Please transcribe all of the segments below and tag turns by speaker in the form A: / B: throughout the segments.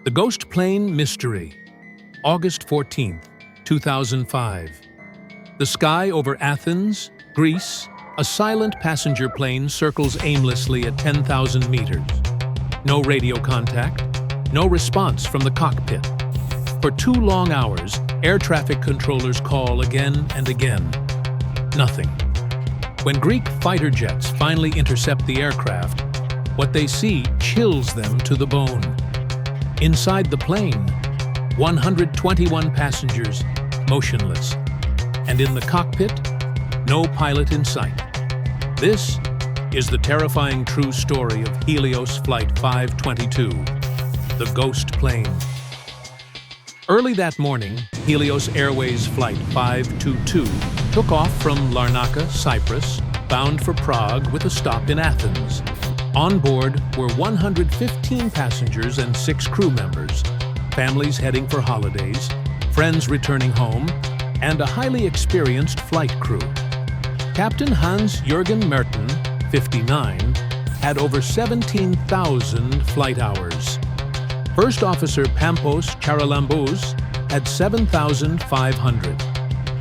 A: The Ghost Plane Mystery, August 14, 2005. The sky over Athens, Greece, a silent passenger plane circles aimlessly at 10,000 meters. No radio contact, no response from the cockpit. For 2 long hours, air traffic controllers call again and again. Nothing. When Greek fighter jets finally intercept the aircraft, what they see chills them to the bone. Inside the plane, 121 passengers, motionless. And in the cockpit, no pilot in sight. This is the terrifying true story of Helios Flight 522, the ghost plane. Early that morning, Helios Airways Flight 522 took off from Larnaca, Cyprus, bound for Prague with a stop in Athens. On board were 115 passengers and 6 crew members, families heading for holidays, friends returning home, and a highly experienced flight crew. Captain Hans-Jürgen Merten, 59, had over 17,000 flight hours. First Officer Pampos Charalambous had 7,500.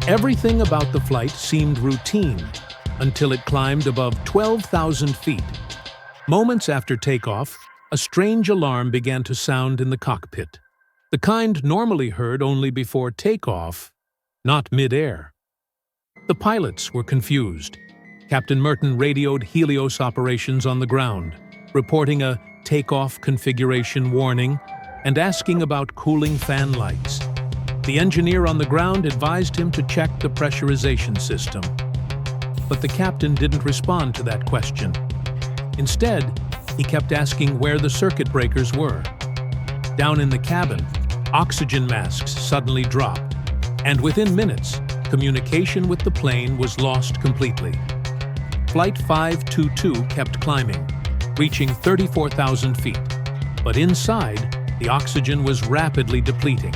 A: Everything about the flight seemed routine until it climbed above 12,000 feet. Moments after takeoff, a strange alarm began to sound in the cockpit, the kind normally heard only before takeoff, not mid-air. The pilots were confused. Captain Merten radioed Helios operations on the ground, reporting a takeoff configuration warning and asking about cooling fan lights. The engineer on the ground advised him to check the pressurization system. But the captain didn't respond to that question. Instead, he kept asking where the circuit breakers were. Down in the cabin, oxygen masks suddenly dropped, and within minutes, communication with the plane was lost completely. Flight 522 kept climbing, reaching 34,000 feet, but inside, the oxygen was rapidly depleting.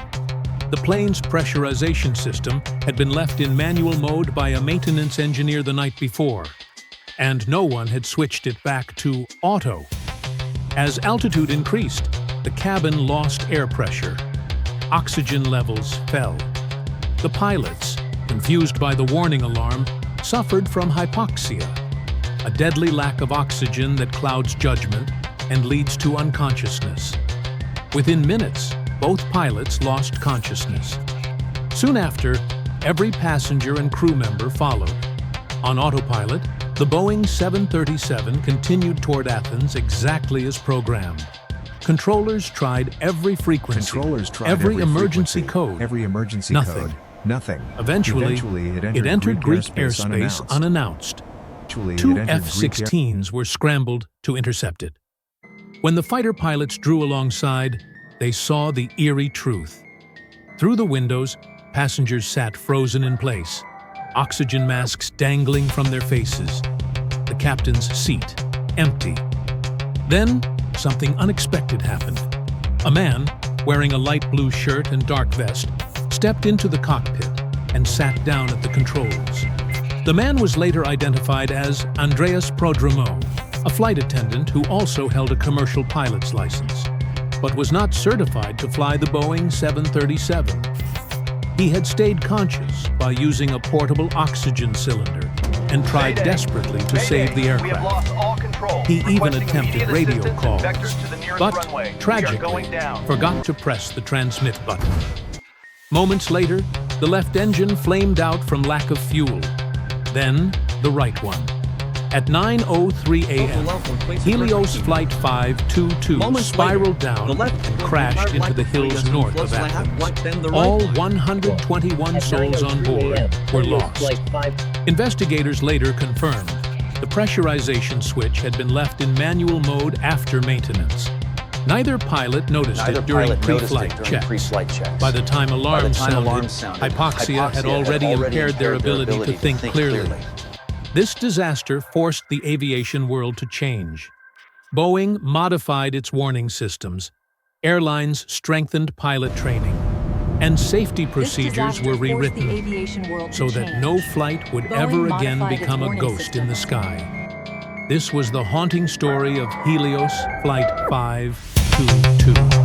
A: The plane's pressurization system had been left in manual mode by a maintenance engineer the night before, and no one had switched it back to auto. As altitude increased, the cabin lost air pressure. Oxygen levels fell. The pilots, confused by the warning alarm, suffered from hypoxia, a deadly lack of oxygen that clouds judgment and leads to unconsciousness. Within minutes, both pilots lost consciousness. Soon after, every passenger and crew member followed. On autopilot, the Boeing 737 continued toward Athens exactly as programmed. Controllers tried every frequency, every emergency code. Nothing.
B: Nothing.
A: Eventually, it entered Greek airspace unannounced. 2 F-16s were scrambled to intercept it. When the fighter pilots drew alongside, they saw the eerie truth. Through the windows, passengers sat frozen in place, oxygen masks dangling from their faces. The captain's seat, empty. Then, something unexpected happened. A man, wearing a light blue shirt and dark vest, stepped into the cockpit and sat down at the controls. The man was later identified as Andreas Prodromou, a flight attendant who also held a commercial pilot's license, but was not certified to fly the Boeing 737. He had stayed conscious by using a portable oxygen cylinder and tried desperately to save the aircraft. He even attempted radio calls, but tragically forgot to press the transmit button. Moments later, the left engine flamed out from lack of fuel, then the right one. At 9:03 a.m., Helios Flight 522 spiraled down and crashed into the hills north of Athens. All 121 souls on board were lost. Investigators later confirmed the pressurization switch had been left in manual mode after maintenance. Neither pilot noticed it during pre-flight checks. By the time alarms sounded, hypoxia had already impaired their ability to think clearly. This disaster forced the aviation world to change. Boeing modified its warning systems, airlines strengthened pilot training, and safety procedures were rewritten so that no flight would ever again become a ghost in the sky. This was the haunting story of Helios Flight 522.